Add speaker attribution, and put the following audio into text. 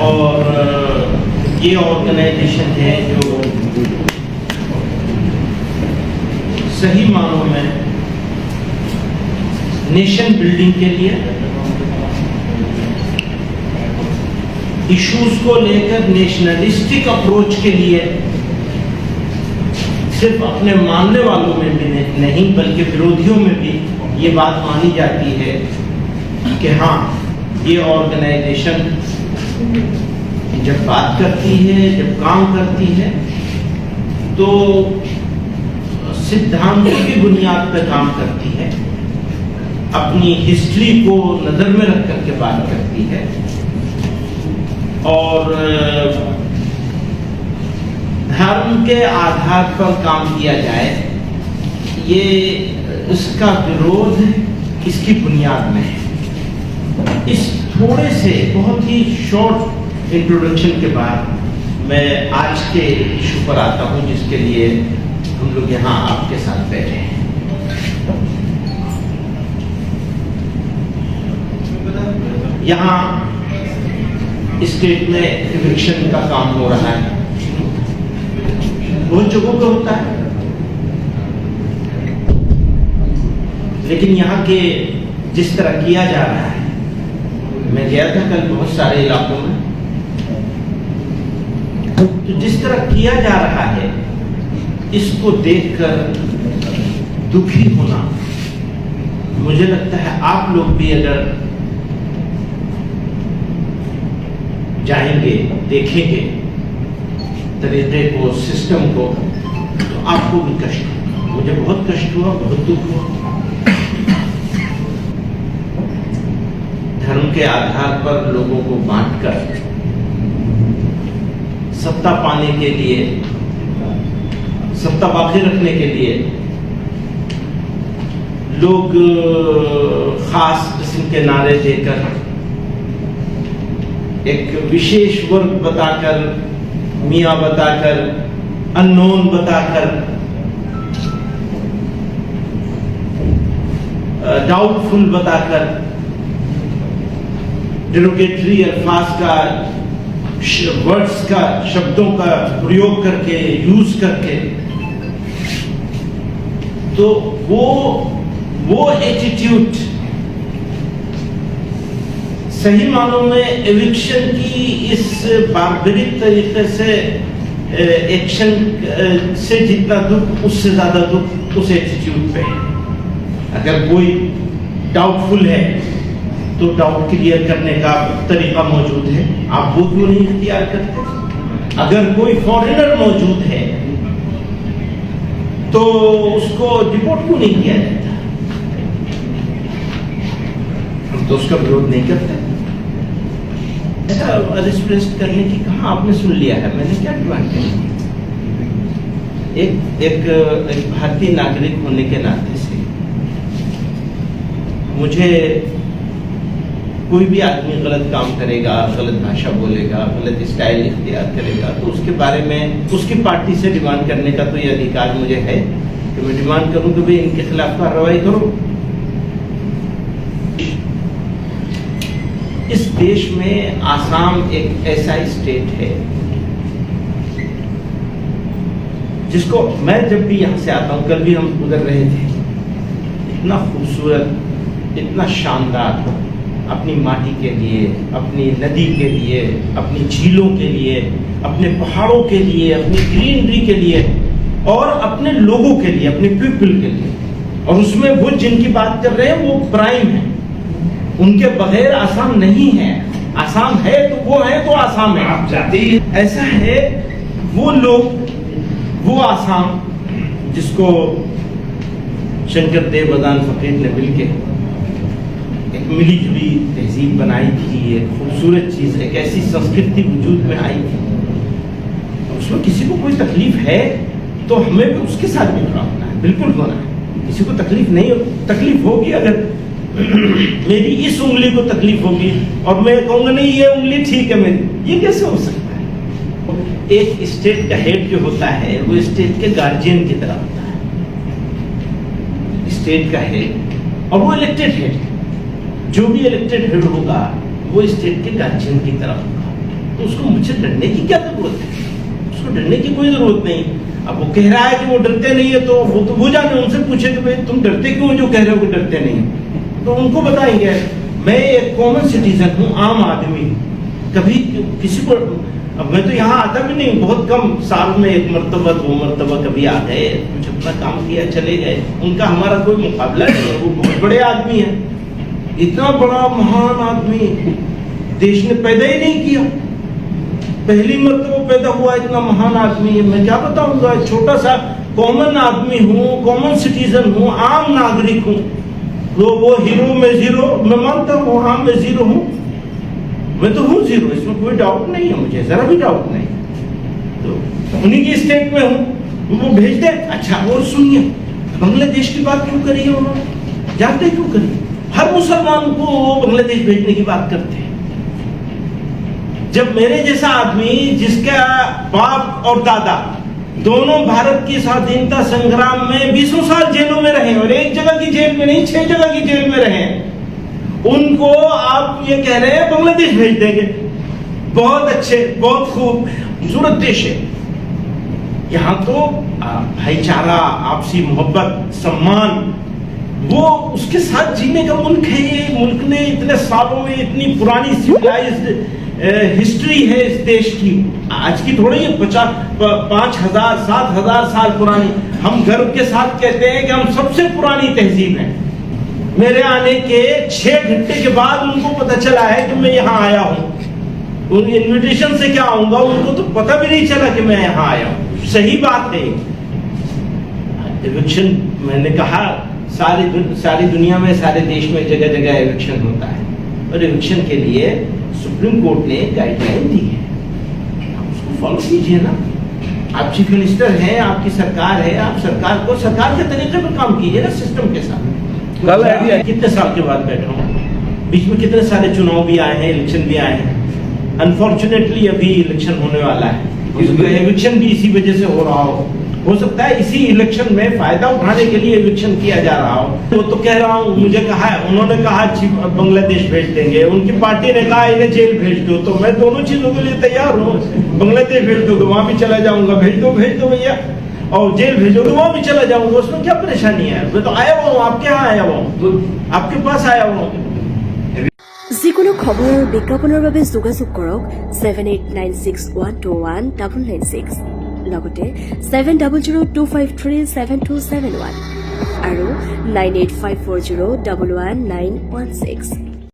Speaker 1: और ये ऑर्गेनाइजेशन है जो सही मानों में नेशन बिल्डिंग के लिए, इश्यूज को लेकर नेशनलिस्टिक अप्रोच के लिए सिर्फ अपने मानने वालों में भी नहीं बल्कि विरोधियों में भी ये बात मानी जाती है कि हाँ, ये ऑर्गेनाइजेशन जब बात करती है, जब काम करती है, तो सिद्धांतों की बुनियाद पर काम करती है, अपनी हिस्ट्री को नजर में रख करके बात करती है और धर्म के आधार पर काम किया जाए, ये इसका विरोध इसकी बुनियाद में है। इस थोड़े से बहुत ही शॉर्ट इंट्रोडक्शन के बाद मैं आज के इशू पर आता हूं जिसके लिए हम लोग यहाँ आपके साथ बैठे हैं। यहाँ स्टेट में इविक्शन का काम हो रहा है, बहुत जगहों पे होता है, लेकिन यहाँ के जिस तरह किया जा रहा है, मैं गया था कल बहुत सारे इलाकों में, तो जिस तरह किया जा रहा है इसको देखकर दुखी होना, मुझे लगता है आप लोग भी अगर जाएंगे, देखेंगे तरीके को, सिस्टम को, तो आपको भी कष्ट होगा। मुझे बहुत कष्ट हुआ, बहुत दुख हुआ। धर्म के आधार पर लोगों को बांटकर सत्ता पाने के लिए, सत्ता बाकी रखने के लिए लोग खास किस्म के नारे देकर, एक विशेष वर्ग बताकर, मियां बताकर, अननोन बताकर, डाउटफुल बताकर, डेरोगेटरी अल्फाज का, वर्ड्स का, शब्दों का प्रयोग करके, यूज करके, तो वो एटीट्यूड सही मानों में एविक्शन की इस बार्बरिक तरीके से एक्शन से जितना दुख, उससे ज्यादा दुख उस एटीट्यूड पे है। अगर कोई डाउटफुल है तो डाउट क्लियर करने का तरीका मौजूद है, आप वो क्यों नहीं इख्तियार करते? अगर कोई फॉरेनर मौजूद है तो उसको डिपोर्ट क्यों नहीं किया जाता? हम तो उसका विरोध नहीं करते। अरेस्ट करने की कहा आपने सुन लिया है? मैंने क्या डिमांड की? एक भारतीय नागरिक होने के नाते से मुझे कोई भी आदमी गलत काम करेगा, गलत भाषा बोलेगा, गलत स्टाइल इख्तियार करेगा, तो उसके बारे में उसकी पार्टी से डिमांड करने का तो ये अधिकार मुझे है कि मैं डिमांड करूं कि भाई इनके खिलाफ कार्रवाई करो। इस देश में आसाम एक ऐसा स्टेट है जिसको मैं जब भी यहां से आता हूं, कल भी हम गुजर रहे थे, इतना खूबसूरत, इतना शानदार, अपनी माटी के लिए, अपनी नदी के लिए, अपनी झीलों के लिए, अपने पहाड़ों के लिए, अपनी ग्रीनरी के लिए और अपने लोगों के लिए, अपने पीपल के लिए। और उसमें वो जिनकी बात कर रहे हैं वो प्राइम है, उनके बगैर आसाम नहीं है। आसाम है तो वो है तो आसाम है, आप जाते ही ऐसा है। वो लोग, वो आसाम जिसको शंकर देव बदान फकीर ने मिलके एक मिली जुली तहजीब बनाई थी, एक खूबसूरत चीज, एक ऐसी संस्कृति वजूद में आई थी, उसमें किसी को कोई तकलीफ है तो हमें भी उसके साथ भी खड़ा होना है, बिल्कुल होना है। किसी को तकलीफ नहीं हो, तकलीफ होगी अगर मेरी इस उंगली को तकलीफ होगी और मैं कहूंगा नहीं ये उंगली ठीक है मेरी, ये कैसे हो सकता है? एक स्टेट का हेड जो होता है वो स्टेट के गार्जियन की तरह होता है, स्टेट का हेड, और वो इलेक्टेड हेड, जो भी इलेक्टेड हेड होगा वो स्टेट के गार्जियन की तरह होगा। तो उसको मुझसे डरने की क्या जरूरत है? उसको डरने की कोई जरूरत नहीं। अब वो कह रहा है कि वो डरते नहीं है, तो वो जाने, उनसे पूछे कि भाई तुम डरते क्यों जो कह रहे हो कि डरते नहीं, तो उनको बताएंगे। मैं एक कॉमन सिटीजन हूँ, आम आदमी, कभी किसी को, अब मैं तो यहाँ आता भी नहीं, बहुत कम, साल में एक मरतबा दो मरतबा कभी आ गए, कुछ अपना काम किया चले गए। उनका हमारा कोई मुकाबला नहीं है, वो बहुत बड़े आदमी है, इतना बड़ा महान आदमी देश ने पैदा ही नहीं किया, पहली मरतबा पैदा हुआ इतना महान आदमी है। मैं क्या बताऊंगा, छोटा सा कॉमन आदमी हूँ, कॉमन सिटीजन हूँ, आम नागरिक हूँ। तो वो हीरो में जीरो, मैं मानता हूँ, हाँ मैं जीरो हूँ, मैं तो हूँ जीरो, इसमें कोई डाउट नहीं है, मुझे जरा भी डाउट नहीं। तो उन्हीं की स्टेट में हूँ, वो भेज दे। अच्छा, और सुनिए, बांग्लादेश की बात क्यों करी है उन्होंने, जानते क्यों करी? हर मुसलमान को वो बांग्लादेश भेजने की बात करते हैं। जब मेरे जैसा आदमी, जिसका बाप और दादा दोनों भारत की स्वाधीनता संग्राम में 20 साल जेलों में रहे, और एक जगह की जेल में नहीं, 6 जगह की जेल में रहे, उनको आप ये कह रहे हैं बांग्लादेश भेज देंगे? बहुत अच्छे, बहुत खूबसूरत देश है। यहाँ तो भाईचारा, आपसी मोहब्बत, सम्मान, वो उसके साथ जीने का मुल्क है ये। मुल्क ने इतने सालों में इतनी पुरानी सिविलाइज्ड हिस्ट्री है इस देश की, आज की थोड़ी है, 5,000 7,000 साल पुरानी। हम गर्व के साथ कहते हैं कि हम सबसे पुरानी तहजीब हैं। मेरे आने के 6 घंटे के बाद उनको पता चला है कि मैं यहाँ आया हूँ। उन इन्विटेशन से क्या आऊंगा, उनको तो पता भी नहीं चला कि मैं यहाँ आया हूँ। सही बात है। इविक्शन, मैंने कहा, सारी दुनिया में, सारे देश में जगह जगह इविक्शन होता है, और इविक्शन के लिए सुप्रीम कोर्ट ने गाइडलाइन दी है, आप उसको फॉलो कीजिए ना। आप चीफ मिनिस्टर हैं, आपकी सरकार है, आप सरकार के तरीके पर काम कीजिए ना, सिस्टम के साथ। कितने साल के बाद बैठा हूँ, बीच में कितने सारे चुनाव भी आए हैं, इलेक्शन भी आए हैं। अनफॉर्चुनेटली अभी इलेक्शन होने वाला है, इलेक्शन भी इसी वजह से हो रहा हो सकता है इसी इलेक्शन में फायदा उठाने के लिए इलेक्शन किया जा रहा हो। वो तो कह रहा हूँ, मुझे कहा है, उन्होंने कहा बांग्लादेश भेज देंगे, उनकी पार्टी ने कहा इन्हें जेल भेज दो, तो मैं दोनों चीजों के लिए तैयार हूँ। बांग्लादेश भेज दो तो वहां भी चला जाऊंगा, भेज दो भैया, और जेल भेजो तो वहां भी चला जाऊंगा, उसमें क्या परेशानी है? मैं तो आया हुआ हूँ, आपके यहाँ आया हुआ हूँ, आपके पास आया हुआ हूँ।
Speaker 2: যিকোনো খবৰ আৰু বিজ্ঞাপনৰ বাবে যোগাযোগ কৰক 7896121996 লগতে 7002537271 আৰু 9854011916।